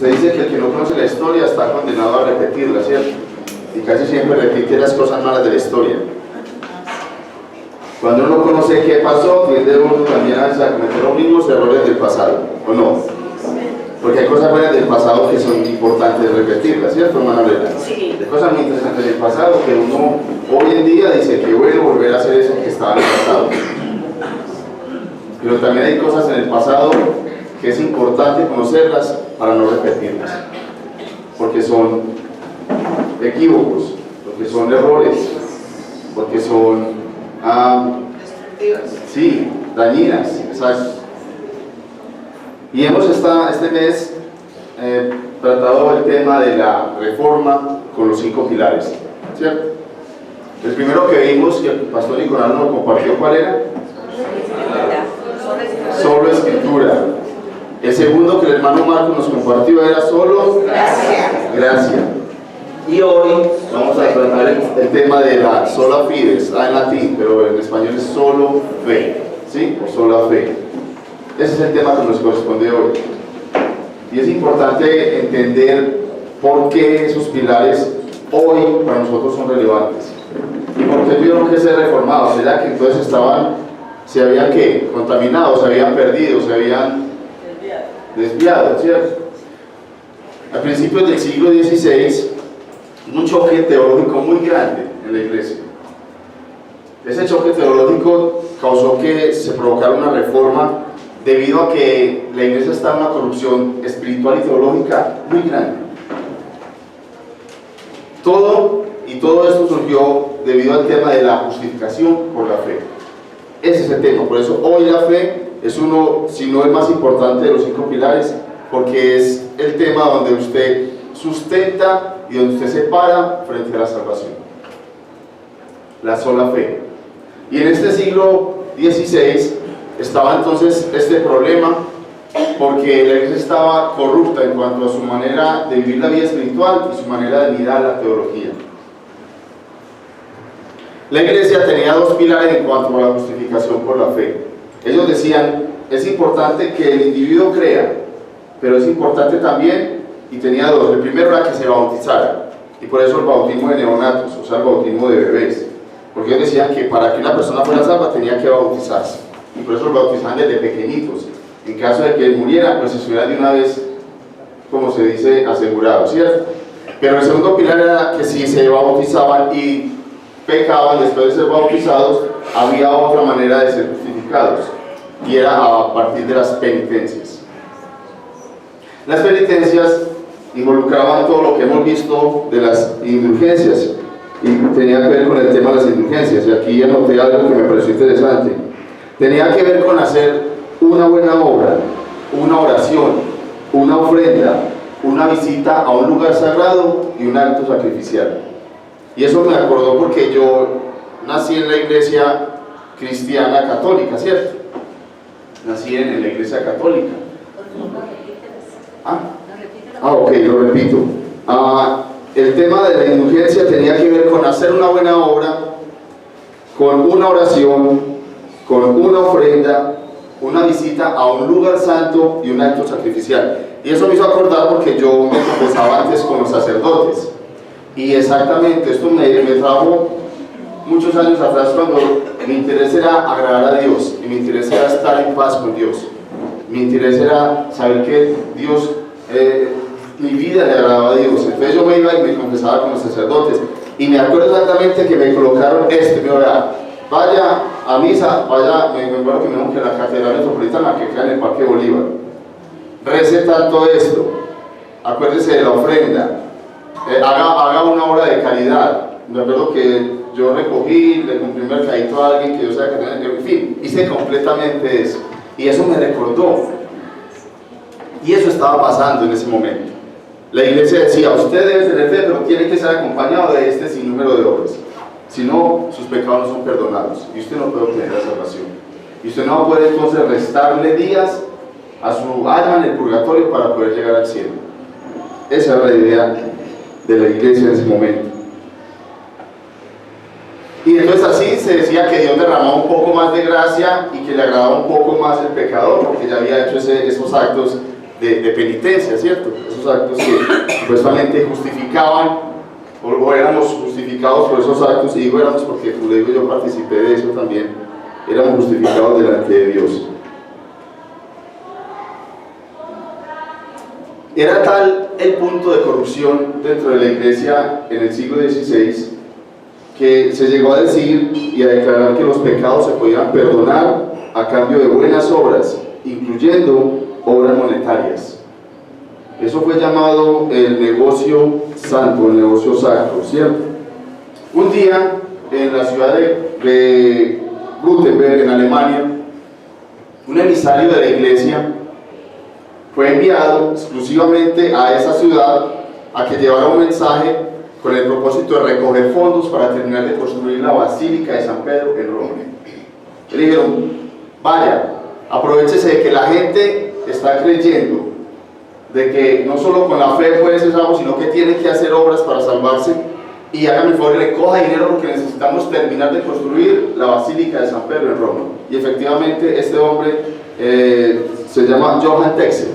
Se dice que el que no conoce la historia está condenado a repetirla, ¿cierto? Y casi siempre repite las cosas malas de la historia. Cuando uno conoce qué pasó, tiende uno también a cometer los mismos errores del pasado, ¿o no? Porque hay cosas buenas del pasado que son importantes repetirlas, ¿cierto, hermana Lorena? Sí. Hay cosas muy interesantes del pasado que uno hoy en día dice que bueno volver a hacer eso que estaba en el pasado. Pero también hay cosas en el pasado que es importante conocerlas para no repetirlas, porque son equívocos, porque son errores, porque son sí, dañinas, exacto. Y hemos este mes tratado el tema de la reforma con los 5 pilares, ¿cierto? El primero que vimos, que el pastor Nicolás nos compartió, ¿cuál era? Solo escritura. El segundo que el hermano Marco nos compartió era solo gracia. Y hoy vamos a tratar el tema de la sola fides, en latín, pero en español es solo fe, ¿sí? O sola fe. Ese es el tema que nos corresponde hoy. Y es importante entender por qué esos pilares hoy para nosotros son relevantes. Y por qué tuvieron que ser reformados. ¿Será que entonces se habían ¿qué? Contaminado, se habían perdido, se habían desviado, ¿cierto? A principios del siglo XVI, un choque teológico muy grande en la iglesia. Ese choque teológico causó que se provocara una reforma debido a que la iglesia está en una corrupción espiritual y teológica muy grande. Todo esto surgió debido al tema de la justificación por la fe. Ese es el tema, por eso hoy la fe es uno, si no el más importante de los 5 pilares, porque es el tema donde usted sustenta y donde usted se para frente a la salvación. La sola fe. Y en este siglo XVI estaba entonces este problema, porque la iglesia estaba corrupta en cuanto a su manera de vivir la vida espiritual y su manera de mirar la teología. La iglesia tenía 2 pilares en cuanto a la justificación por la fe. Ellos decían, es importante que el individuo crea, pero es importante también, y tenía 2, el primero era que se bautizara, y por eso el bautismo de neonatos, o sea el bautismo de bebés, porque ellos decían que para que una persona fuera salva tenía que bautizarse, y por eso los bautizaban desde pequeñitos. En caso de que él muriera, pues estuviera de una vez, como se dice, asegurado, ¿cierto? Pero el segundo pilar era que si se bautizaban y pecaban después de ser bautizados, había otra manera de ser justificados, y era a partir de las penitencias. Las penitencias involucraban todo lo que hemos visto de las indulgencias, y tenía que ver con el tema de las indulgencias, y aquí anoté algo que me pareció interesante. Tenía que ver con hacer una buena obra, una oración, una ofrenda, una visita a un lugar sagrado y un acto sacrificial. Y eso me acordó porque yo nací en la iglesia cristiana católica, ¿cierto? Nací en la iglesia católica. Ok, lo repito. El tema de la indulgencia tenía que ver con hacer una buena obra, con una oración, con una ofrenda, una visita a un lugar santo y un acto sacrificial. Y eso me hizo acordar porque yo me confesaba antes con los sacerdotes. Y exactamente, esto me trajo muchos años atrás cuando mi interés era agradar a Dios, y mi interés era estar en paz con Dios. Mi interés era saber que Dios, mi vida le agradaba a Dios. Entonces yo me iba y me confesaba con los sacerdotes. Y me acuerdo exactamente que me colocaron me dijo, vaya a misa, me acuerdo que me dijo que la catedral metropolitana que queda en el Parque Bolívar. Rece tanto esto, acuérdese de la ofrenda. Haga una obra de caridad. Me acuerdo que yo recogí, le compré un mercadito a alguien que yo sabía que tenía, en fin, hice completamente eso. Y eso me recordó. Y eso estaba pasando en ese momento. La iglesia decía, usted debe tener fe, pero tiene que ser acompañado de este sinnúmero de obras. Si no, sus pecados no son perdonados. Y usted no puede obtener la salvación. Y usted no puede entonces restarle días a su alma en el purgatorio para poder llegar al cielo. Esa era la idea de la iglesia en ese momento. Y entonces así se decía que Dios derramaba un poco más de gracia y que le agradaba un poco más el pecador porque ya había hecho esos actos de penitencia, ¿cierto? Esos actos que supuestamente justificaban, o éramos justificados por esos actos, y digo éramos porque, como le digo, yo participé de eso también, éramos justificados delante de Dios. Era tal el punto de corrupción dentro de la iglesia en el siglo XVI que se llegó a decir y a declarar que los pecados se podían perdonar a cambio de buenas obras, incluyendo obras monetarias. Eso fue llamado el negocio santo, el negocio sacro, ¿cierto? Un día, en la ciudad de Gutenberg, en Alemania, un emisario de la iglesia fue enviado exclusivamente a esa ciudad a que llevara un mensaje con el propósito de recoger fondos para terminar de construir la Basílica de San Pedro en Roma. Le dijeron, vaya, aprovechese de que la gente está creyendo de que no solo con la fe puede ser salvo, sino que tiene que hacer obras para salvarse, y hágame el favor y recoja dinero porque necesitamos terminar de construir la Basílica de San Pedro en Roma. Y efectivamente este hombre se llama Johann Texel.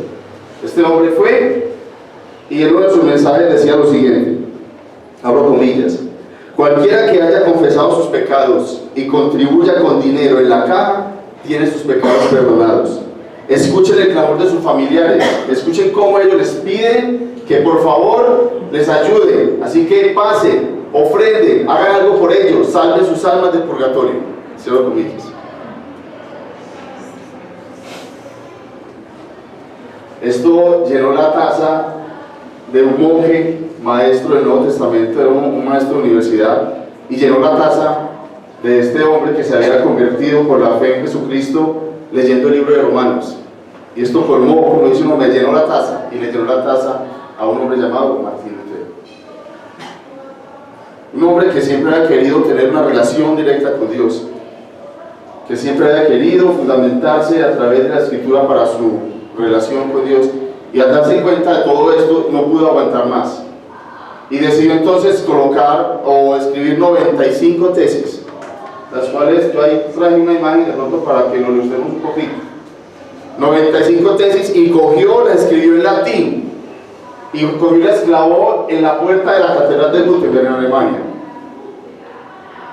Este hombre fue, y en uno de sus mensajes decía lo siguiente, abro comillas: cualquiera que haya confesado sus pecados y contribuya con dinero en la caja, tiene sus pecados perdonados. Escuchen el clamor de sus familiares, escuchen cómo ellos les piden que por favor les ayuden, así que pasen, ofrenden, hagan algo por ellos, salven sus almas del purgatorio. Cierro comillas. Esto llenó la taza de un monje, maestro del Nuevo Testamento, era un maestro de universidad, y llenó la taza de este hombre que se había convertido por la fe en Jesucristo leyendo el libro de Romanos. Y esto colmó, como dice uno, me llenó la taza, y le llenó la taza a un hombre llamado Martín Lutero. Un hombre que siempre había querido tener una relación directa con Dios, que siempre había querido fundamentarse a través de la Escritura para su relación con Dios, y al darse cuenta de todo esto no pudo aguantar más y decidió entonces colocar o escribir 95 tesis, las cuales yo ahí traje una imagen de pronto para que lo ilustremos un poquito. 95 tesis, y cogió, la escribió en latín y cogió y la clavó en la puerta de la catedral de Gutenberg en Alemania.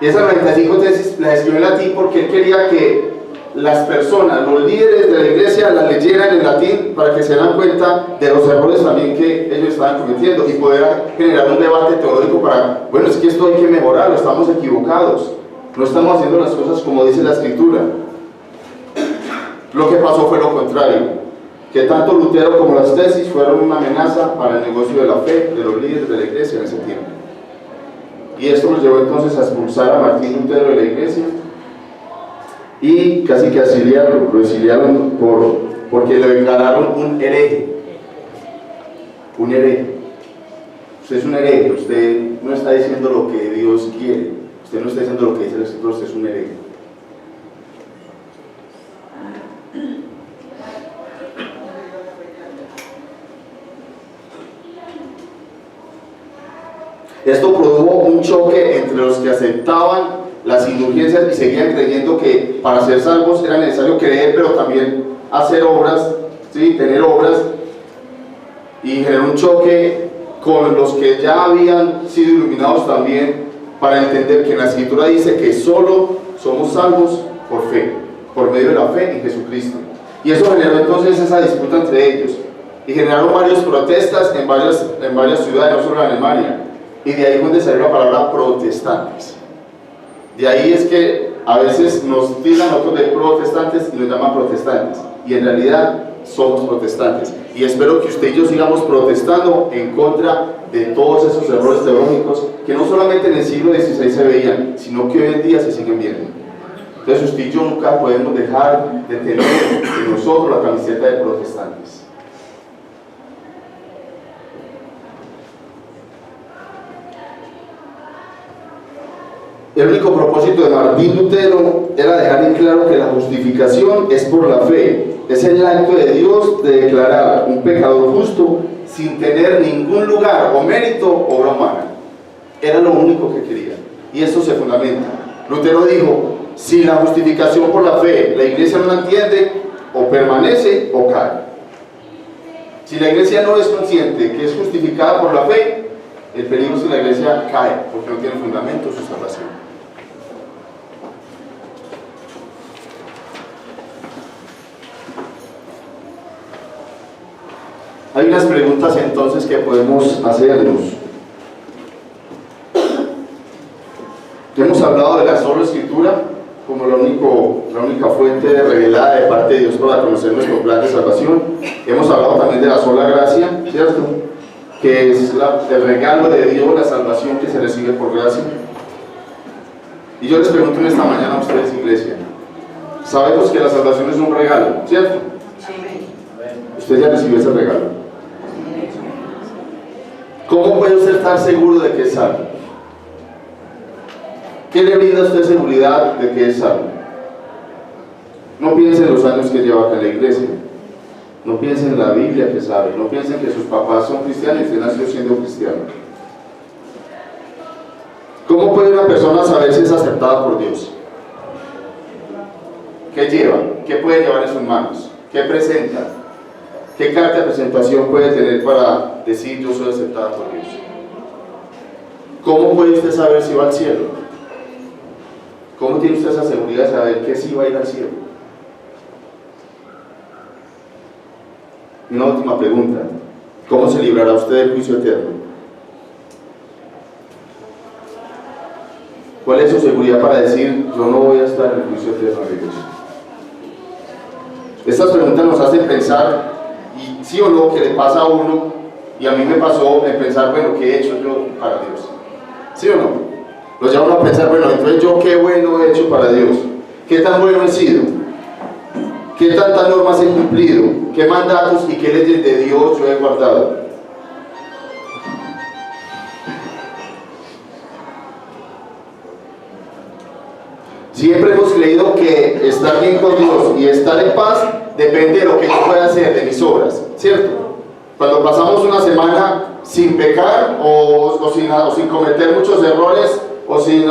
Y esas 95 tesis las escribió en latín porque él quería que las personas, los líderes de la iglesia, las leyeran en latín para que se den cuenta de los errores también que ellos estaban cometiendo y poder generar un debate teológico para, bueno, es que esto hay que mejorarlo, estamos equivocados, no estamos haciendo las cosas como dice la Escritura. Lo que pasó fue lo contrario, que tanto Lutero como las tesis fueron una amenaza para el negocio de la fe de los líderes de la iglesia en ese tiempo. Y esto nos llevó entonces a expulsar a Martín Lutero de la iglesia y casi que lo exiliaron porque le declararon un hereje. Un hereje. Usted es un hereje, usted no está diciendo lo que Dios quiere, usted no está diciendo lo que dice el Escritor, usted es un hereje. Esto produjo un choque entre los que aceptaban las indulgencias y seguían creyendo que para ser salvos era necesario creer, pero también hacer obras, ¿sí? Tener obras, y generó un choque con los que ya habían sido iluminados también para entender que en la Escritura dice que solo somos salvos por fe, por medio de la fe en Jesucristo. Y eso generó entonces esa disputa entre ellos y generaron varias protestas en varias ciudades, no solo en Alemania, y de ahí es donde salió la palabra protestantes. De ahí es que a veces nos tildan nosotros de protestantes y nos llaman protestantes, y en realidad somos protestantes, y espero que usted y yo sigamos protestando en contra de todos esos errores teológicos que no solamente en el siglo XVI se veían, sino que hoy en día se siguen viendo. Entonces usted y yo nunca podemos dejar de tener en nosotros la camiseta de protestantes. El único propósito de Martín Lutero era dejar en claro que la justificación es por la fe, es el acto de Dios de declarar un pecador justo sin tener ningún lugar o mérito o obra humana. Era lo único que quería, y eso se fundamenta. Lutero dijo: si la justificación por la fe la iglesia no la entiende, o permanece o cae. Si la iglesia no es consciente que es justificada por la fe, el peligro es que la iglesia cae porque no tiene fundamento su salvación. Hay unas preguntas entonces que podemos hacernos. Hemos hablado de la sola escritura como la única fuente revelada de parte de Dios para conocer nuestro plan de salvación. Hemos hablado también de la sola gracia, ¿cierto? Que es el regalo de Dios, la salvación que se recibe por gracia. Y yo les pregunto en esta mañana a ustedes, iglesia, sabemos que la salvación es un regalo, ¿cierto? Usted ya recibió ese regalo. ¿Cómo puede usted estar seguro de que es salvo? ¿Qué le brinda a usted seguridad de que es salvo? No piense en los años que lleva acá en la iglesia. No piense en la Biblia que sabe. No piense en que sus papás son cristianos y usted nació siendo cristiano. ¿Cómo puede una persona saber si es aceptada por Dios? ¿Qué lleva? ¿Qué puede llevar en sus manos? ¿Qué presenta? ¿Qué carta de presentación puede tener para decir yo soy aceptada por Dios? ¿Cómo puede usted saber si va al cielo? ¿Cómo tiene usted esa seguridad de saber que sí va a ir al cielo? Una última pregunta. ¿Cómo se librará usted del juicio eterno? ¿Cuál es su seguridad para decir yo no voy a estar en el juicio eterno de Dios? Estas preguntas nos hacen pensar, y sí o no, que le pasa a uno, y a mí me pasó en pensar, bueno, ¿qué he hecho yo para Dios? ¿Sí o no? Nos lleva uno a pensar, bueno, entonces yo qué bueno he hecho para Dios, qué tan bueno he sido, qué tantas normas he cumplido, qué mandatos y qué leyes de Dios yo he guardado. Siempre hemos creído que estar bien con Dios y estar en paz depende de lo que yo pueda hacer, de mis obras, ¿cierto? Cuando pasamos una semana sin pecar o sin cometer muchos errores o sin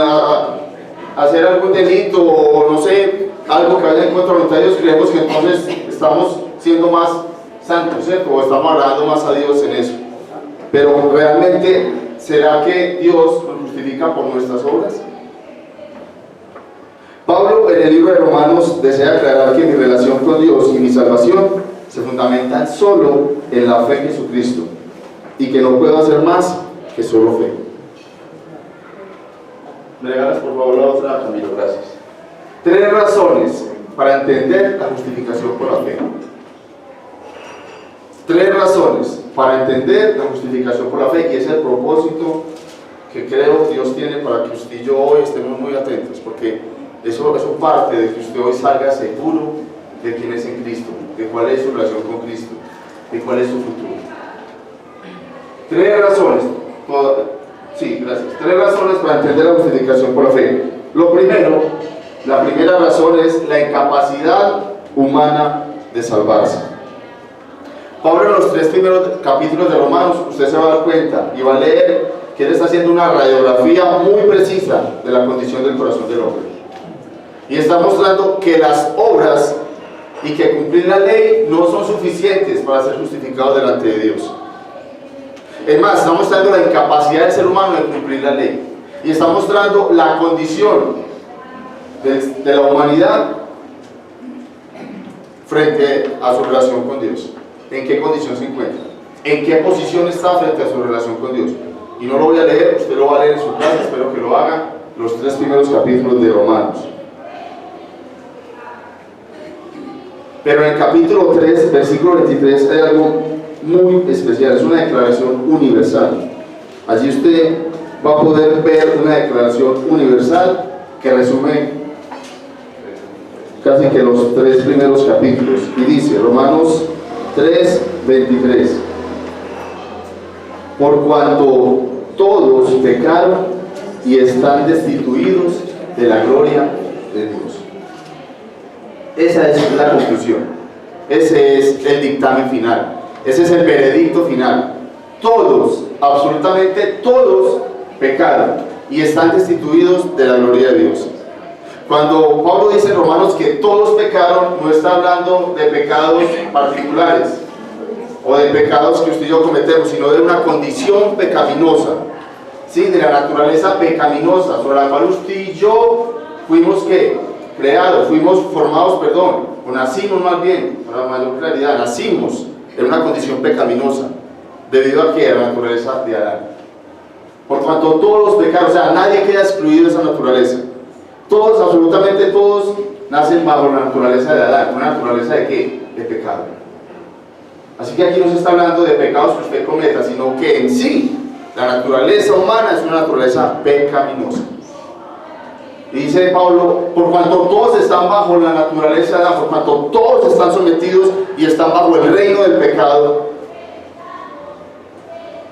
hacer algún delito o no sé, algo que vaya en contra de la voluntad de Dios, creemos que entonces estamos siendo más santos, ¿cierto? O estamos agradando más a Dios en eso. Pero realmente, ¿será que Dios nos justifica por nuestras obras? Pablo en el libro de Romanos desea aclarar que mi relación con Dios y mi salvación se fundamentan solo en la fe en Jesucristo y que no puedo hacer más que solo fe. ¿Me regalas por favor la otra, Camilo? Gracias. 3 razones para entender la justificación por la fe. 3 razones para entender la justificación por la fe, y es el propósito que creo Dios tiene para que usted y yo hoy estemos muy atentos, porque eso parte de que usted hoy salga seguro de quién es en Cristo, de cuál es su relación con Cristo, de cuál es su futuro. 3 razones, sí, gracias. 3 razones para entender la justificación por la fe. Lo primero, la primera razón es la incapacidad humana de salvarse. Pablo en los 3 primeros capítulos de Romanos, usted se va a dar cuenta y va a leer que él está haciendo una radiografía muy precisa de la condición del corazón del hombre. Y está mostrando que las obras y que cumplir la ley no son suficientes para ser justificados delante de Dios. Es más, está mostrando la incapacidad del ser humano de cumplir la ley. Y está mostrando la condición de la humanidad frente a su relación con Dios. ¿En qué condición se encuentra? ¿En qué posición está frente a su relación con Dios? Y no lo voy a leer, usted lo va a leer en su casa, espero que lo haga, los 3 primeros capítulos de Romanos. Pero en el capítulo 3, versículo 23, hay algo muy especial, es una declaración universal. Allí usted va a poder ver una declaración universal que resume casi que los 3 primeros capítulos. Y dice, Romanos 3, 23, por cuanto todos pecaron y están destituidos de la gloria de Dios. Esa es la conclusión, ese es el dictamen final, ese es el veredicto final. Todos, absolutamente todos pecaron y están destituidos de la gloria de Dios. Cuando Pablo dice en Romanos que todos pecaron, no está hablando de pecados particulares, o de pecados que usted y yo cometemos, sino de una condición pecaminosa, ¿sí? De la naturaleza pecaminosa, sobre la cual usted y yo fuimos ¿qué? Creados, fuimos formados, perdón, o nacimos más bien, para mayor claridad, nacimos en una condición pecaminosa, debido a que la naturaleza de Adán. Por cuanto todos los pecados, o sea, nadie queda excluido de esa naturaleza. Todos, absolutamente todos, nacen bajo la naturaleza de Adán. ¿Una naturaleza de qué? De pecado. Así que aquí no se está hablando de pecados que usted cometa, sino que en sí, la naturaleza humana es una naturaleza pecaminosa. Y dice Pablo, por cuanto todos están bajo la naturaleza de Adán, por cuanto todos están sometidos y están bajo el reino del pecado,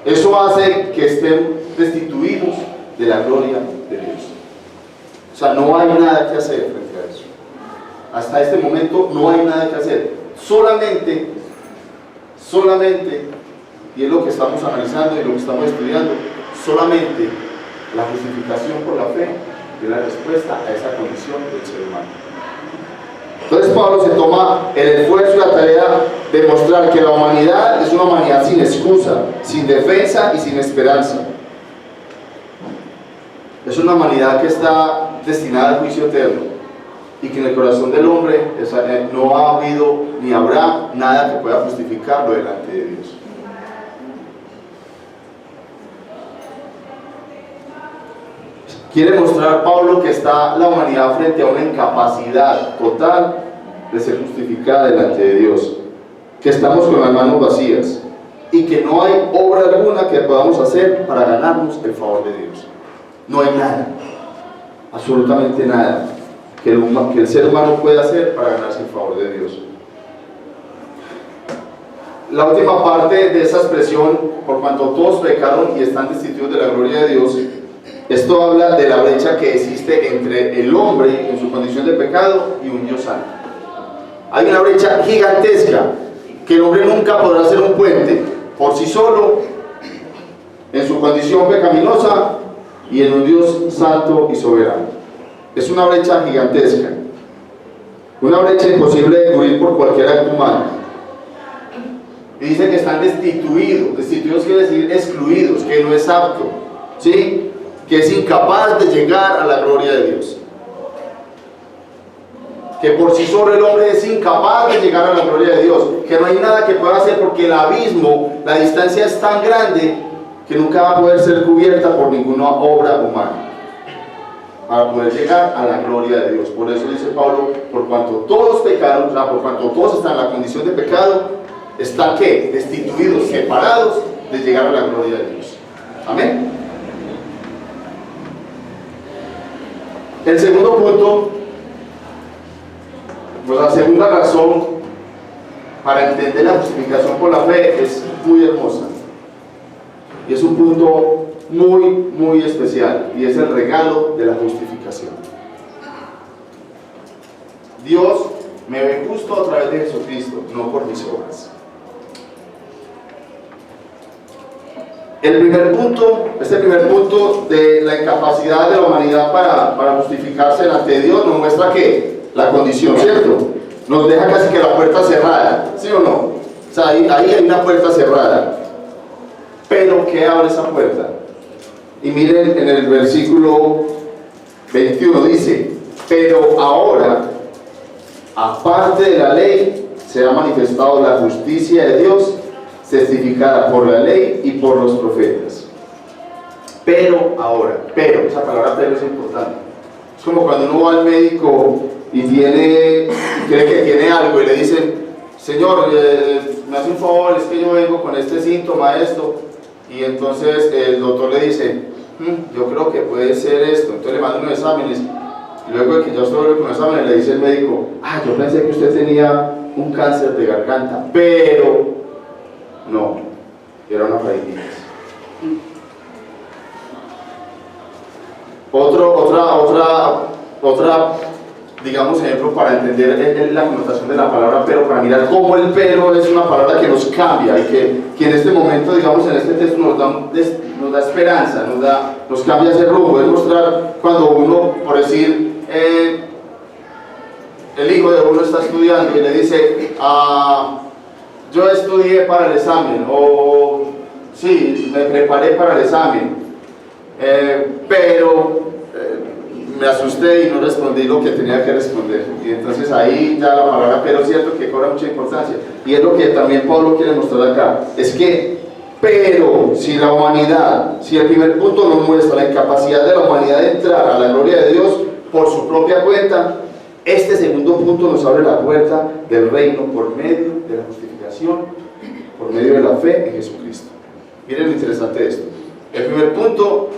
eso hace que estén destituidos de la gloria de Dios. O sea, no hay nada que hacer frente a eso. Hasta este momento no hay nada que hacer. Solamente, y es lo que estamos analizando y lo que estamos estudiando, solamente la justificación por la fe es la respuesta a esa condición del ser humano. Entonces Pablo se toma el esfuerzo y la tarea de mostrar que la humanidad es una humanidad sin excusa, sin defensa y sin esperanza. Es una humanidad que está destinada al juicio eterno y que en el corazón del hombre no ha habido ni habrá nada que pueda justificarlo delante de Dios. Quiere mostrar Pablo que está la humanidad frente a una incapacidad total de ser justificada delante de Dios, que estamos con las manos vacías y que no hay obra alguna que podamos hacer para ganarnos el favor de Dios. No hay nada, absolutamente nada que el ser humano pueda hacer para ganarse el favor de Dios. La última parte de esa expresión, por cuanto todos pecaron y están destituidos de la gloria de Dios, esto habla de la brecha que existe entre el hombre en su condición de pecado y un Dios santo. Hay una brecha gigantesca que el hombre nunca podrá hacer un puente por sí solo en su condición pecaminosa y en un Dios santo y soberano. Es una brecha gigantesca, una brecha imposible de cubrir por cualquier acto humano. Y dice que están destituidos. Destituidos quiere decir excluidos, que no es apto, ¿sí? Que es incapaz de llegar a la gloria de Dios. Que por sí solo el hombre es incapaz de llegar a la gloria de Dios. Que no hay nada que pueda hacer porque el abismo, la distancia es tan grande que nunca va a poder ser cubierta por ninguna obra humana para poder llegar a la gloria de Dios. Por eso dice Pablo, por cuanto todos pecaron, o sea, por cuanto todos están en la condición de pecado, están ¿qué? Destituidos, separados de llegar a la gloria de Dios. Amén. El segundo punto, pues la segunda razón para entender la justificación por la fe es muy hermosa. Y es un punto muy especial, y es el regalo de la justificación. Dios me ve justo a través de Jesucristo, no por mis obras. Este primer punto de la incapacidad de la humanidad para justificarse delante de Dios nos muestra que la condición, ¿cierto? Nos deja casi que la puerta cerrada, ¿sí o no? O sea, ahí hay una puerta cerrada. Pero ¿qué abre esa puerta? Y miren en el versículo 21 dice, pero ahora, aparte de la ley, se ha manifestado la justicia de Dios, testificada por la ley y por los profetas. Pero ahora, esa palabra pero es importante. Es como cuando uno va al médico y cree que tiene algo y le dicen, Señor, me hace un favor, es que yo vengo con este síntoma, esto, y entonces el doctor le dice, yo creo que puede ser esto, entonces le manda unos exámenes, y luego de que ya estoy con los exámenes le dice el médico, yo pensé que usted tenía un cáncer de garganta, pero no, era una faringitis. Otra, digamos, ejemplo para entender la connotación de la palabra pero, para mirar cómo el pero es una palabra que nos cambia y que en este momento, digamos, en este texto nos da esperanza, nos cambia ese rumbo. Es mostrar cuando uno, por decir, el hijo de uno está estudiando y le dice, yo estudié para el examen, o sí, me preparé para el examen, pero me asusté y no respondí lo que tenía que responder. Y entonces ahí ya la palabra pero es cierto que cobra mucha importancia. Y es lo que también Pablo quiere mostrar acá. Es que, pero si la humanidad, si el primer punto nos muestra la incapacidad de la humanidad de entrar a la gloria de Dios por su propia cuenta, este segundo punto nos abre la puerta del reino por medio de la justificación, por medio de la fe en Jesucristo. Miren lo interesante de esto. El primer punto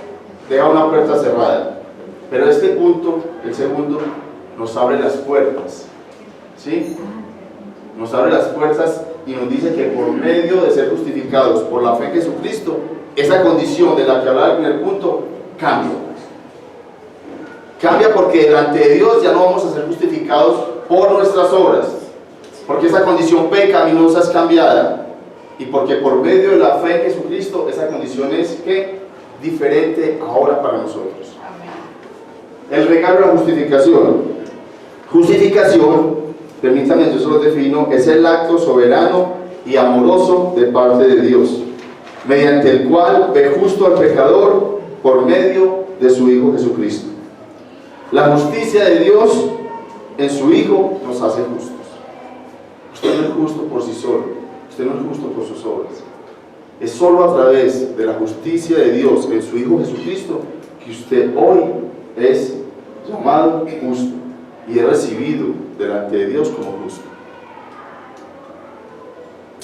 deja una puerta cerrada, pero este punto, el segundo, nos abre las puertas, ¿sí? Nos abre las puertas y nos dice que por medio de ser justificados por la fe en Jesucristo, esa condición de la que hablaba el primer punto cambia. Cambia porque delante de Dios ya no vamos a ser justificados por nuestras obras, porque esa condición pecaminosa es cambiada, y porque por medio de la fe en Jesucristo esa condición es ¿qué? Diferente ahora para nosotros. El regalo de la justificación. Justificación, permítanme, yo se lo defino, es el acto soberano y amoroso de parte de Dios, mediante el cual ve justo al pecador por medio de su Hijo Jesucristo. La justicia de Dios en su Hijo nos hace justos. Usted no es justo por sí solo, usted no es justo por sus obras. Es solo a través de la justicia de Dios en su Hijo Jesucristo que usted hoy es llamado justo y es recibido delante de Dios como justo.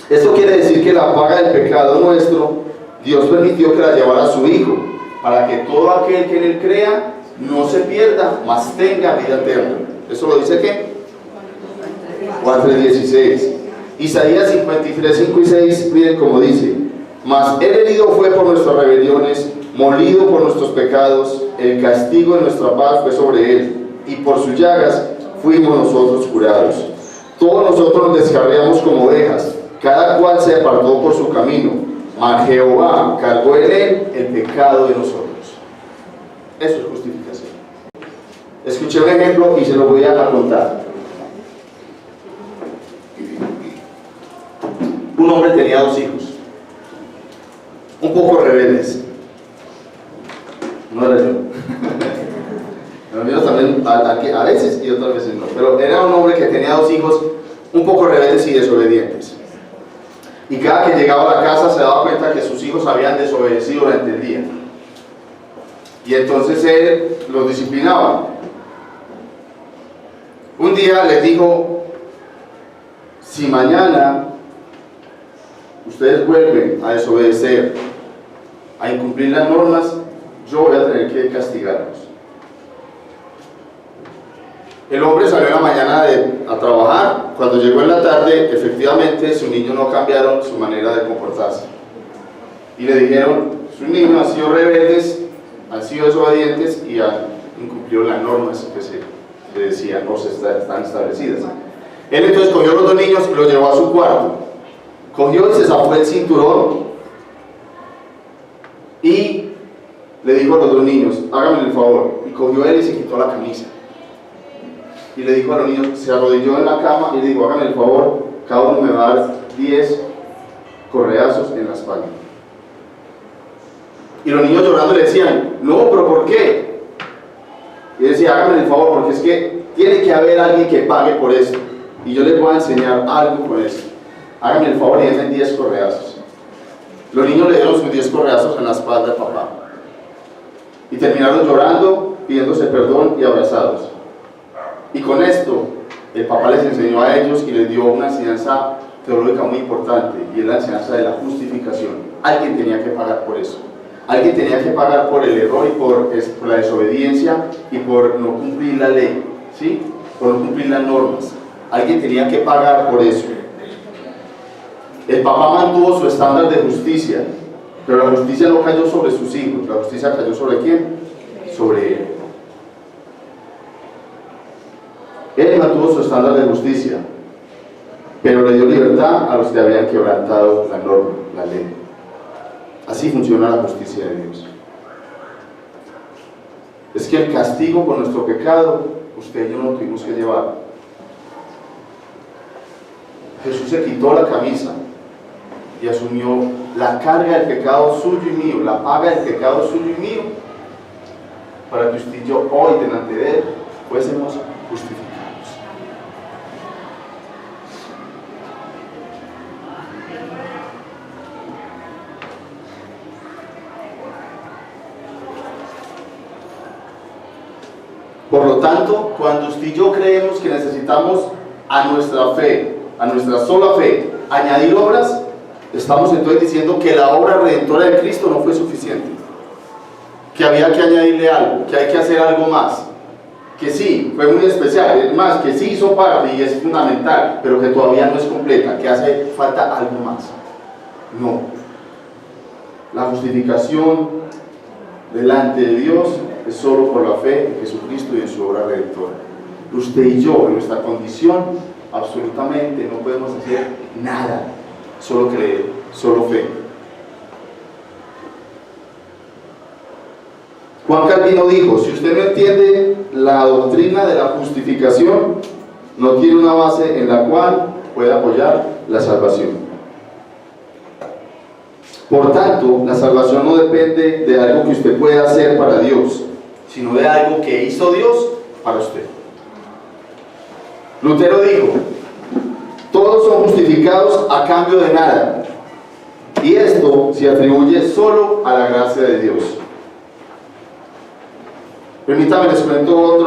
Esto quiere decir que la paga del pecado nuestro, Dios permitió que la llevara a su Hijo, para que todo aquel que en Él crea no se pierda, mas tenga vida eterna. ¿Eso lo dice qué? Juan 3:16. Isaías 53, 5 y 6, miren cómo dice: mas Él herido fue por nuestras rebeliones, molido por nuestros pecados, el castigo de nuestra paz fue sobre Él, y por sus llagas fuimos nosotros curados. Todos nosotros nos descarriamos como ovejas, cada cual se apartó por su camino, mas Jehová cargó en Él el pecado de nosotros. Eso es justificación. Escuché un ejemplo y se lo voy a contar. Un hombre tenía 2 hijos, un poco rebeldes. No era yo. Los míos también a veces y otras veces no. Pero era un hombre que tenía 2 hijos un poco rebeldes y desobedientes. Y cada que llegaba a la casa se daba cuenta que sus hijos habían desobedecido durante el día. Y entonces él los disciplinaba. Un día les dijo: si mañana ustedes vuelven a desobedecer, a incumplir las normas, yo voy a tener que castigarlos. El hombre salió en la mañana a trabajar. Cuando llegó en la tarde, efectivamente sus niños no cambiaron su manera de comportarse. Y le dijeron: sus niños han sido rebeldes, han sido desobedientes y han incumplido las normas que se decían o están establecidas. Él entonces cogió a los 2 niños y los llevó a su cuarto. Cogió y se zafó el cinturón y le dijo a los 2 niños: háganme el favor. Y cogió él y se quitó la camisa. Y le dijo a los niños, se arrodilló en la cama y le dijo: háganme el favor, cada uno me va a dar 10 correazos en la espalda. Y los niños llorando le decían: no, pero ¿por qué? Y él decía: háganme el favor, porque es que tiene que haber alguien que pague por esto, y yo les voy a enseñar algo con esto. Háganme el favor y denme 10 correazos. Los niños le dieron sus 10 correazos en la espalda al papá. Y terminaron llorando, pidiéndose perdón y abrazados. Y con esto, el papá les enseñó a ellos y les dio una enseñanza teológica muy importante, y es la enseñanza de la justificación. Alguien tenía que pagar por eso. Alguien tenía que pagar por el error y por la desobediencia y por no cumplir la ley, ¿sí? Por no cumplir las normas. Alguien tenía que pagar por eso. El papá mantuvo su estándar de justicia, pero la justicia no cayó sobre sus hijos. La justicia cayó ¿sobre quién? Sobre él. Él mantuvo su estándar de justicia, pero le dio libertad a los que habían quebrantado la norma, la ley. Así funciona la justicia de Dios. Es que el castigo por nuestro pecado, usted y yo no tuvimos que llevar. Jesús se quitó la camisa y asumió la carga del pecado suyo y mío, la paga del pecado suyo y mío, para que usted y yo hoy delante de Él fuésemos justificados. Por lo tanto, cuando usted y yo creemos que necesitamos a nuestra fe, a nuestra sola fe, añadir obras, estamos entonces diciendo que la obra redentora de Cristo no fue suficiente, que había que añadirle algo, que hay que hacer algo más, que sí, fue muy especial, es más, que sí hizo parte y es fundamental, pero que todavía no es completa, que hace falta algo más. No. La justificación delante de Dios es solo por la fe en Jesucristo y en su obra redentora. Usted y yo, en nuestra condición, absolutamente no podemos hacer nada, solo creer, solo fe. Juan Calvino dijo: si usted no entiende la doctrina de la justificación, no tiene una base en la cual pueda apoyar la salvación. Por tanto, la salvación no depende de algo que usted pueda hacer para Dios, sino de algo que hizo Dios para usted. Lutero dijo: todos son justificados a cambio de nada, y esto se atribuye solo a la gracia de Dios. Permítame les cuento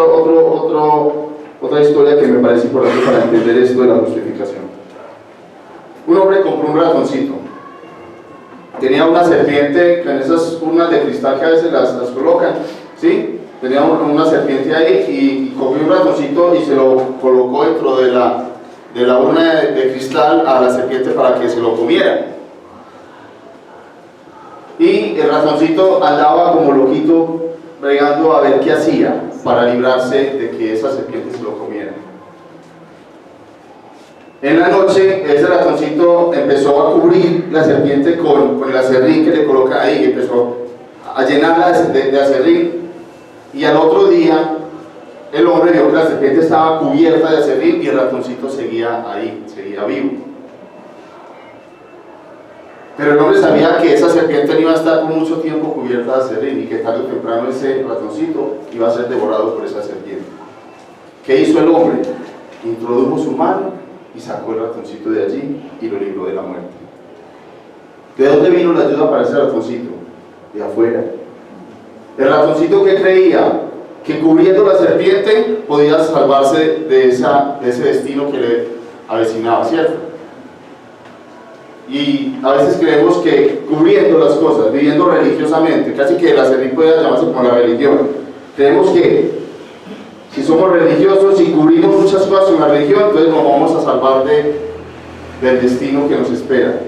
otra historia que me parece importante para entender esto de la justificación. Un hombre compró un ratoncito. Tenía una serpiente con esas urnas de cristal que a veces las colocan, ¿sí? Tenía una serpiente ahí y cogió un ratoncito y se lo colocó dentro de la urna de cristal a la serpiente para que se lo comiera. Y el ratoncito andaba como loquito bregando a ver qué hacía para librarse de que esa serpiente se lo comiera. En la noche, ese ratoncito empezó a cubrir la serpiente con el aserrín que le colocan ahí, empezó a llenarla de aserrín, y al otro día el hombre vio que la serpiente estaba cubierta de aserrín y el ratoncito seguía ahí, seguía vivo. Pero el hombre sabía que esa serpiente no iba a estar por mucho tiempo cubierta de aserrín y que tarde o temprano ese ratoncito iba a ser devorado por esa serpiente. ¿Qué hizo el hombre? Introdujo su mano y sacó el ratoncito de allí y lo libró de la muerte. ¿De dónde vino la ayuda para ese ratoncito? De afuera. El ratoncito que creía que cubriendo la serpiente podía salvarse de ese destino que le avecinaba, ¿cierto? Y a veces creemos que cubriendo las cosas, viviendo religiosamente, casi que la serpiente puede llamarse como la religión, creemos que si somos religiosos y cubrimos muchas cosas en la religión, entonces nos vamos a salvar del destino que nos espera.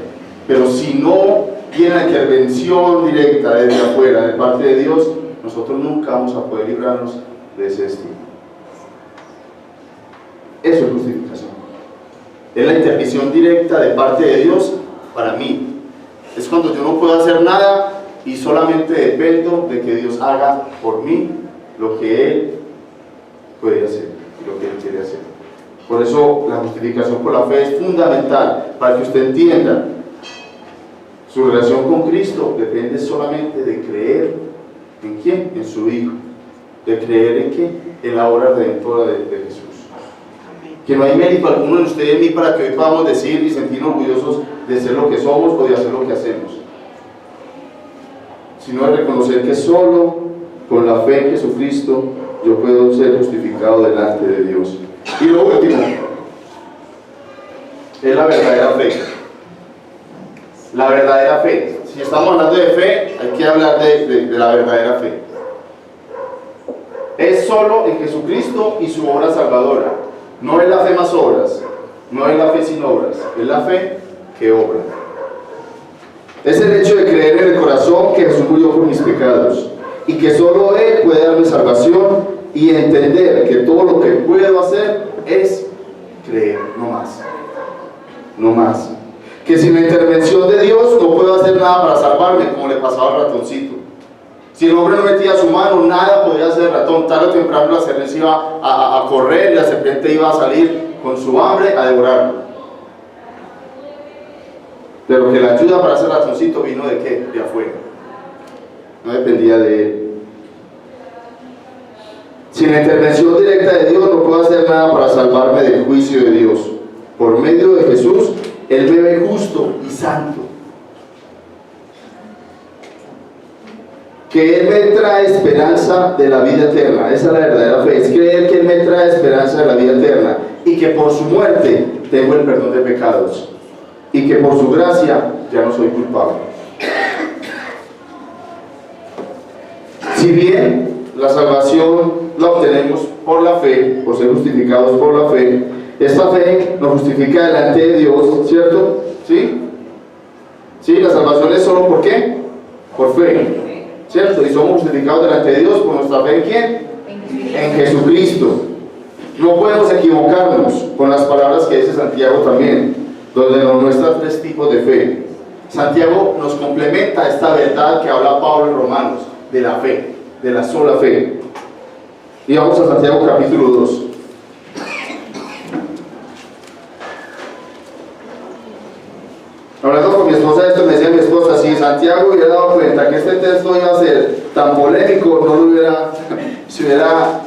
Pero si no viene la intervención directa desde afuera, de parte de Dios, nosotros nunca vamos a poder librarnos de ese destino. Eso es justificación. Es la intervención directa de parte de Dios para mí. Es cuando yo no puedo hacer nada y solamente dependo de que Dios haga por mí lo que Él puede hacer y lo que Él quiere hacer. Por eso la justificación por la fe es fundamental, para que usted entienda su relación con Cristo depende solamente de creer ¿en quién? En su Hijo. De creer en qué? En la obra redentora de Jesús. Que no hay mérito alguno en usted y en mí para que hoy podamos decir y sentirnos orgullosos de ser lo que somos o de hacer lo que hacemos, sino de reconocer que solo con la fe en Jesucristo yo puedo ser justificado delante de Dios. Y lo último es la verdadera fe. La verdadera fe. Si estamos hablando de fe, hay que hablar de la verdadera fe. Es solo en Jesucristo y su obra salvadora. No es la fe más obras, no es la fe sin obras, es la fe que obra. Es el hecho de creer en el corazón que Jesús murió por mis pecados y que solo Él puede darme salvación, y entender que todo lo que puedo hacer es creer, no más. No más. Que sin la intervención de Dios no puedo hacer nada para salvarme, como le pasaba al ratoncito. Si el hombre no metía su mano, nada podía hacer el ratón. Tarde o temprano la serpiente iba a correr y la serpiente iba a salir con su hambre a devorarlo. pero que la ayuda para ese ratoncito vino ¿de qué? De afuera. No dependía de él. Sin la intervención directa de Dios no puedo hacer nada para salvarme del juicio de Dios. Por medio de Jesús, Él me ve justo y santo. Que Él me trae esperanza de la vida eterna. Esa es la verdadera fe. Es creer que Él me trae esperanza de la vida eterna. Y que por su muerte tengo el perdón de pecados. Y que por su gracia ya no soy culpable. Si bien la salvación la obtenemos por la fe, por ser justificados por la fe, esta fe nos justifica delante de Dios, ¿cierto? ¿Sí? ¿Sí? La salvación es solo ¿por qué? Por fe, ¿cierto? Y somos justificados delante de Dios por nuestra fe ¿en quién? En Jesucristo. No podemos equivocarnos con las palabras que dice Santiago también, donde nos muestra 3 tipos de fe. Santiago nos complementa esta verdad que habla Pablo en Romanos, de la fe, de la sola fe. Y vamos a Santiago capítulo 2. Hablando con mi esposa de esto, me decía mi esposa, si Santiago hubiera dado cuenta que este texto iba a ser tan polémico, no lo hubiera, se hubiera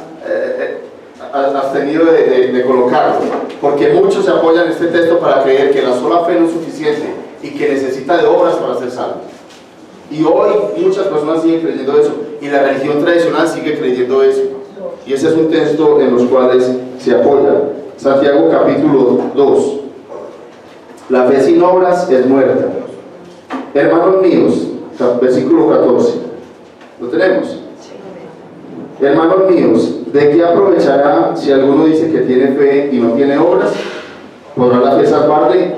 abstenido de colocarlo, porque muchos se apoyan en este texto para creer que la sola fe no es suficiente y que necesita de obras para ser salvo. Y hoy muchas personas siguen creyendo eso, y la religión tradicional sigue creyendo eso, y ese es un texto en los cuales se apoya. Santiago capítulo 2. La fe sin obras es muerta. Hermanos míos, versículo 14. ¿Lo tenemos? Hermanos míos, ¿de qué aprovechará si alguno dice que tiene fe y no tiene obras? ¿Podrá la fe salvarle?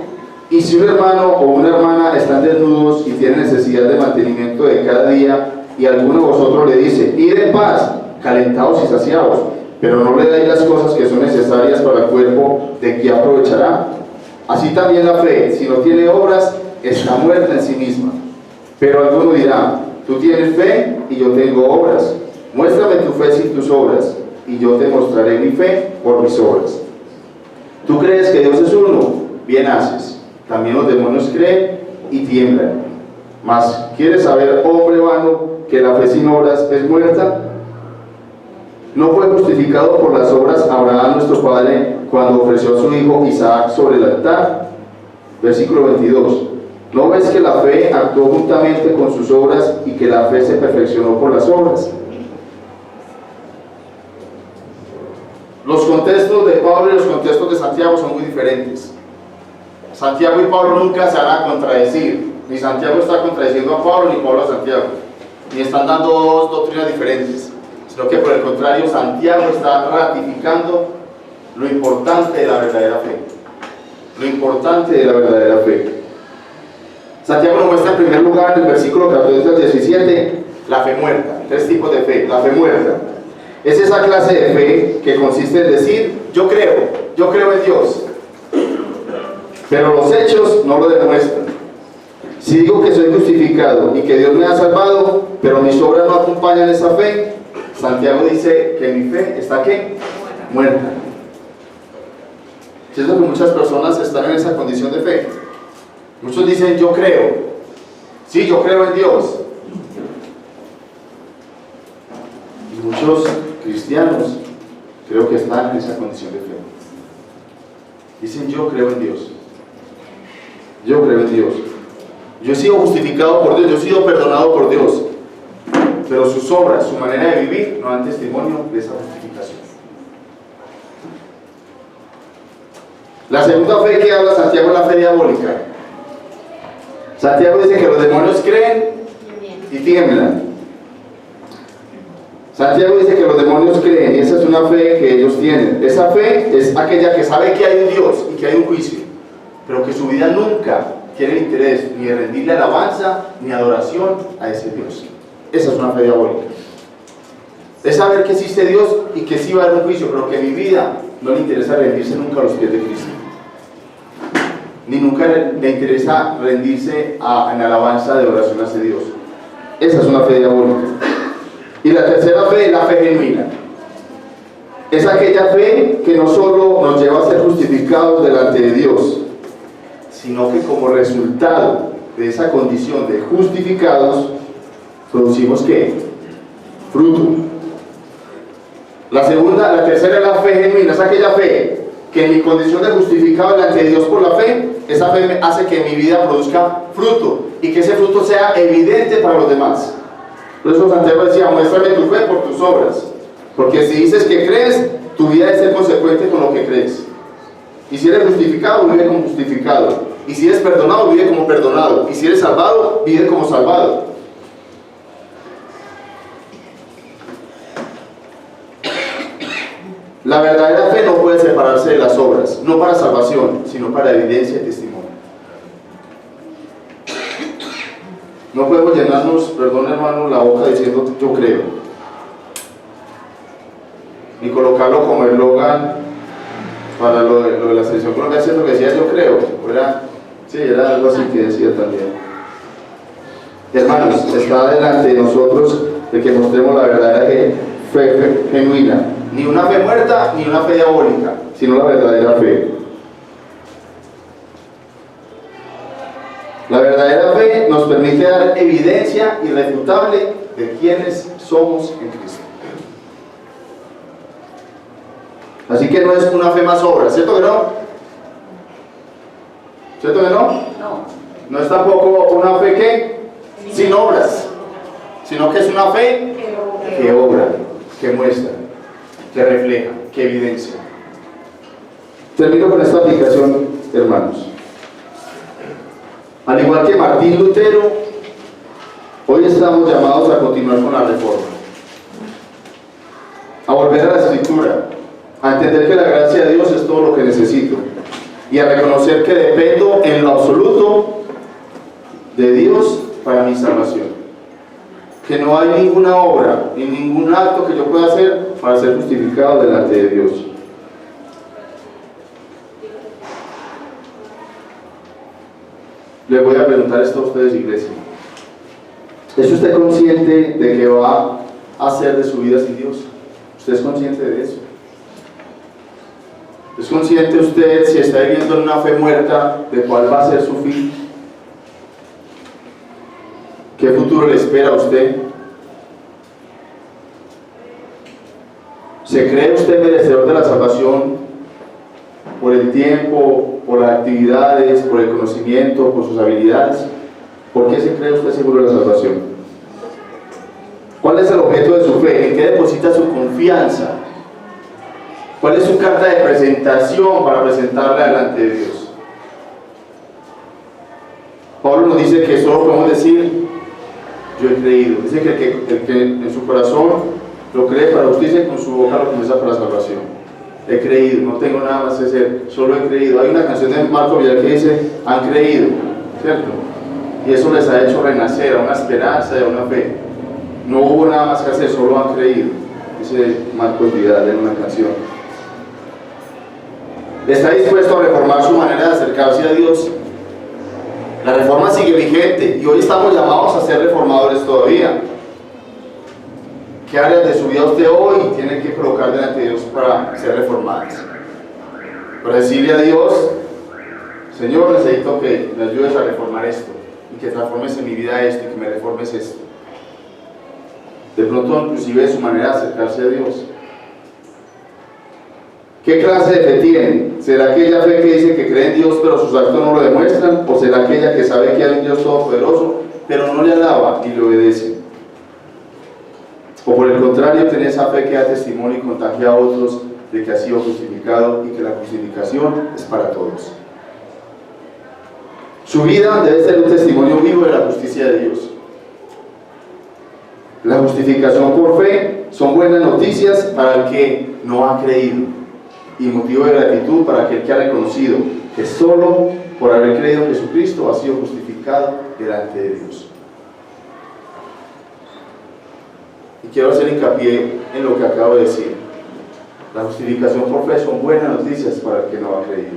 Y si un hermano o una hermana están desnudos y tienen necesidad de mantenimiento de cada día, y alguno de vosotros le dice, id en paz, calentados y saciados, pero no le dais las cosas que son necesarias para el cuerpo, ¿de qué aprovechará? Así también la fe, si no tiene obras, está muerta en sí misma. Pero alguno dirá, tú tienes fe y yo tengo obras. Muéstrame tu fe sin tus obras, y yo te mostraré mi fe por mis obras. ¿Tú crees que Dios es uno? Bien haces. También los demonios creen y tiemblan. Mas, ¿quieres saber, hombre vano, que la fe sin obras es muerta? ¿No fue justificado por las obras Abraham nuestro padre cuando ofreció a su hijo Isaac sobre el altar? Versículo 22. ¿No ves que la fe actuó juntamente con sus obras y que la fe se perfeccionó por las obras? Los contextos de Pablo y los contextos de Santiago son muy diferentes. Santiago y Pablo nunca se van a contradecir. Ni Santiago está contradiciendo a Pablo, ni Pablo a Santiago. Ni están dando dos doctrinas diferentes. Sino que por el contrario, Santiago está ratificando lo importante de la verdadera fe. Lo importante de la verdadera fe. Santiago nos muestra en primer lugar en el versículo 14 al 17 la fe muerta. 3 tipos de fe. La fe muerta es esa clase de fe que consiste en decir, yo creo en Dios, pero los hechos no lo demuestran. Si digo que soy justificado y que Dios me ha salvado, pero mis obras no acompañan esa fe, Santiago dice que mi fe está ¿qué? Muerta. Es lo que muchas personas están en esa condición de fe. Muchos dicen, yo creo. Sí, yo creo en Dios. Y muchos cristianos creo que están en esa condición de fe. Dicen, yo creo en Dios. Yo creo en Dios. Yo he sido justificado por Dios, yo he sido perdonado por Dios. Pero sus obras, su manera de vivir, no dan testimonio de esa justificación. La segunda fe que habla Santiago es la fe diabólica. Santiago dice que los demonios creen y tiemblan. Santiago dice que los demonios creen, y esa es una fe que ellos tienen. Esa fe es aquella que sabe que hay un Dios y que hay un juicio, pero que su vida nunca tiene interés ni de rendirle alabanza ni adoración a ese Dios. Esa es una fe diabólica. Es saber que existe Dios y que sí va a haber un juicio, pero que mi vida no le interesa rendirse nunca a los pies de Cristo. Ni nunca le interesa rendirse en alabanza de oración hacia Dios. Esa es una fe diabólica. Y la tercera fe es la fe genuina. Es aquella fe que no solo nos lleva a ser justificados delante de Dios, sino que como resultado de esa condición de justificados, producimos ¿qué? Fruto. La tercera es la fe genuina, es aquella fe que en mi condición de justificado delante de Dios por la fe, esa fe hace que mi vida produzca fruto y que ese fruto sea evidente para los demás. Por eso Santiago decía, muéstrame tu fe por tus obras, porque si dices que crees, tu vida debe ser consecuente con lo que crees. Y si eres justificado, vive como justificado. Y si eres perdonado, vive como perdonado. Y si eres salvado, vive como salvado. La verdadera fe no puede separarse de las obras, no para salvación, sino para evidencia y testimonio. No podemos llenarnos, perdón hermano, la boca diciendo yo creo, ni colocarlo como eslogan para lo de la selección colombiana, lo que decía yo creo, era algo así que decía también. Hermanos, está delante de nosotros de que mostremos la verdadera fe genuina, ni una fe muerta ni una fe diabólica, sino la verdadera fe. La verdadera fe nos permite dar evidencia irrefutable de quiénes somos en Cristo. Así que no es una fe más obra, ¿cierto que no? ¿Cierto que no? No. No es tampoco una fe que sin obras, sino que es una fe que obra, que muestra, que refleja, que evidencia. Termino con esta aplicación, hermanos. Al igual que Martín Lutero, hoy estamos llamados a continuar con la reforma, a volver a la Escritura, a entender que la gracia de Dios es todo lo que necesito y a reconocer que dependo en lo absoluto de Dios para mi salvación, que no hay ninguna obra ni ningún acto que yo pueda hacer para ser justificado delante de Dios. Les voy a preguntar esto a ustedes, iglesia. ¿Es usted consciente de que va a hacer de su vida sin Dios? ¿Usted es consciente de eso? ¿Es consciente usted, si está viviendo en una fe muerta, de cuál va a ser su fin? ¿Qué futuro le espera a usted? ¿Se cree usted merecedor de la salvación por el tiempo, por las actividades, por el conocimiento, por sus habilidades? ¿Por qué se cree usted seguro de la salvación? ¿Cuál es el objeto de su fe? ¿En qué deposita su confianza? ¿Cuál es su carta de presentación para presentarla delante de Dios? Pablo nos dice que solo podemos decir, yo he creído. Dice que el que en su corazón lo cree para justicia y con su boca lo confiesa para salvación. He creído, no tengo nada más que hacer, solo he creído. Hay una canción de Marco Vidal que dice, han creído, ¿cierto? Y eso les ha hecho renacer a una esperanza y a una fe. No hubo nada más que hacer, solo han creído, dice Marcos Vidal en una canción. ¿Está dispuesto a reformar su manera de acercarse a Dios? La reforma sigue vigente y hoy estamos llamados a ser reformadores todavía. ¿Qué áreas de su vida usted hoy tiene que colocar delante de Dios para ser reformadas? Para decirle a Dios, Señor, necesito que me ayudes a reformar esto y que transformes en mi vida esto y que me reformes esto. De pronto inclusive su manera de acercarse a Dios. ¿Qué clase de fe tiene? ¿Será aquella fe que dice que cree en Dios pero sus actos no lo demuestran? ¿O será aquella que sabe que hay un Dios todopoderoso pero no le alaba y le obedece? ¿O por el contrario tiene esa fe que da testimonio y contagia a otros de que ha sido justificado y que la justificación es para todos? Su vida debe ser un testimonio vivo de la justicia de Dios. La justificación por fe son buenas noticias para el que no ha creído y motivo de gratitud para aquel que ha reconocido que solo por haber creído en Jesucristo ha sido justificado delante de Dios. Y quiero hacer hincapié en lo que acabo de decir. La justificación por fe son buenas noticias para el que no ha creído.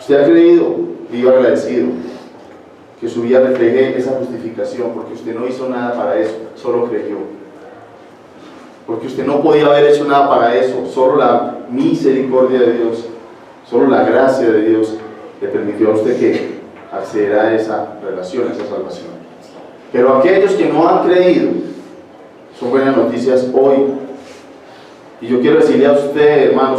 Usted ha creído, viva agradecido, que su vida refleje esa justificación, porque usted no hizo nada para eso, solo creyó. Porque usted no podía haber hecho nada para eso, solo la misericordia de Dios, solo la gracia de Dios permitió a usted que accediera a esa relación, a esa salvación. Pero aquellos que no han creído, son buenas noticias hoy. Y yo quiero decirle a usted, hermano,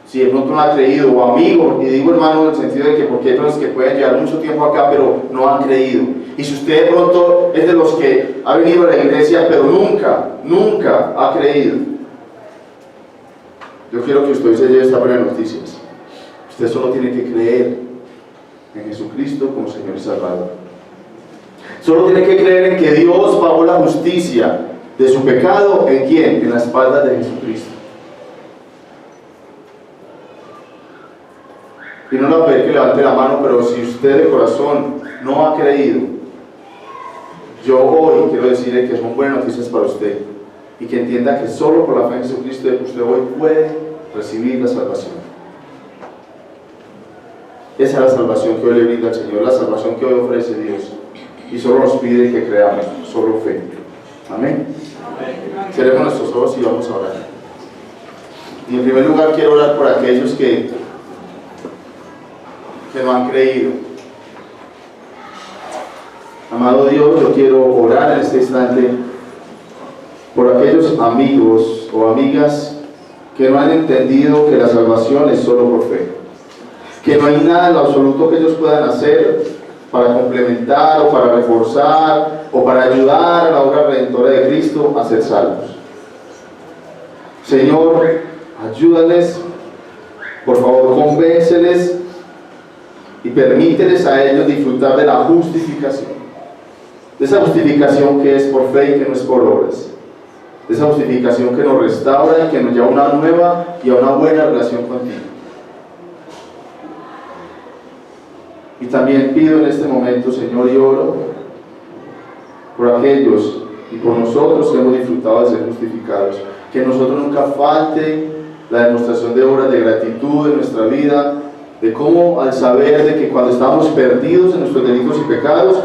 si de pronto no ha creído, o amigo, y digo hermano en el sentido de que porque hay personas que pueden llevar mucho tiempo acá, pero no han creído. Y si usted de pronto es de los que ha venido a la iglesia, pero nunca ha creído, yo quiero que usted se lleve estas buenas noticias. Usted solo tiene que creer en Jesucristo como Señor y Salvador. Solo tiene que creer en que Dios pagó la justicia de su pecado. ¿En quién? En la espalda de Jesucristo. Y no le voy a pedir que levante la mano, pero si usted de corazón no ha creído, yo hoy quiero decirle que son buenas noticias para usted, y que entienda que solo por la fe en Jesucristo usted hoy puede recibir la salvación. Esa es la salvación que hoy le brinda el Señor, la salvación que hoy ofrece Dios, y solo nos pide que creamos, solo fe. Amén. Cerremos nuestros ojos y vamos a orar. Y en primer lugar quiero orar por aquellos que no han creído. Amado Dios, yo quiero orar en este instante por aquellos amigos o amigas que no han entendido que la salvación es solo por fe, que no hay nada en lo absoluto que ellos puedan hacer para complementar o para reforzar o para ayudar a la obra redentora de Cristo a ser salvos. Señor, ayúdales, por favor, convénceles y permíteles a ellos disfrutar de la justificación, de esa justificación que es por fe y que no es por obras, de esa justificación que nos restaura y que nos lleva a una nueva y a una buena relación contigo. Y también pido en este momento, Señor, y oro por aquellos y por nosotros que hemos disfrutado de ser justificados, que en nosotros nunca falte la demostración de obras de gratitud en nuestra vida, de cómo al saber de que cuando estábamos perdidos en nuestros delitos y pecados,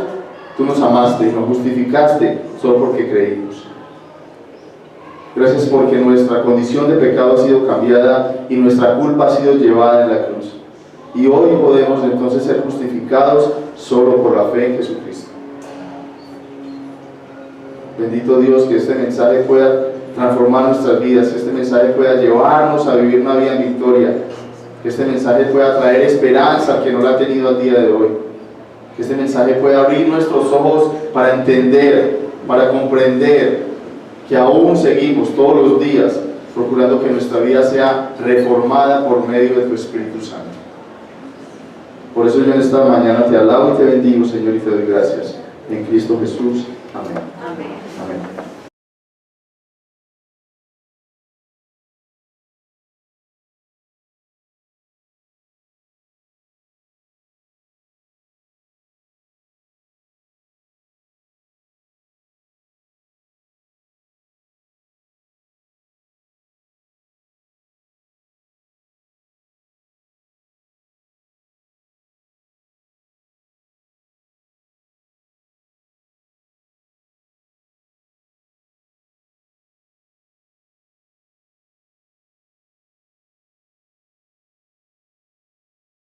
tú nos amaste y nos justificaste solo porque creímos. Gracias porque nuestra condición de pecado ha sido cambiada y nuestra culpa ha sido llevada en la cruz. Y hoy podemos entonces ser justificados solo por la fe en Jesucristo. Bendito Dios, que este mensaje pueda transformar nuestras vidas, que este mensaje pueda llevarnos a vivir una vida en victoria, que este mensaje pueda traer esperanza al que no la ha tenido al día de hoy, que este mensaje pueda abrir nuestros ojos para entender, para comprender que aún seguimos todos los días procurando que nuestra vida sea reformada por medio de tu Espíritu Santo. Por eso yo en esta mañana te alabo y te bendigo, Señor, y te doy gracias. En Cristo Jesús. Amén. Amén.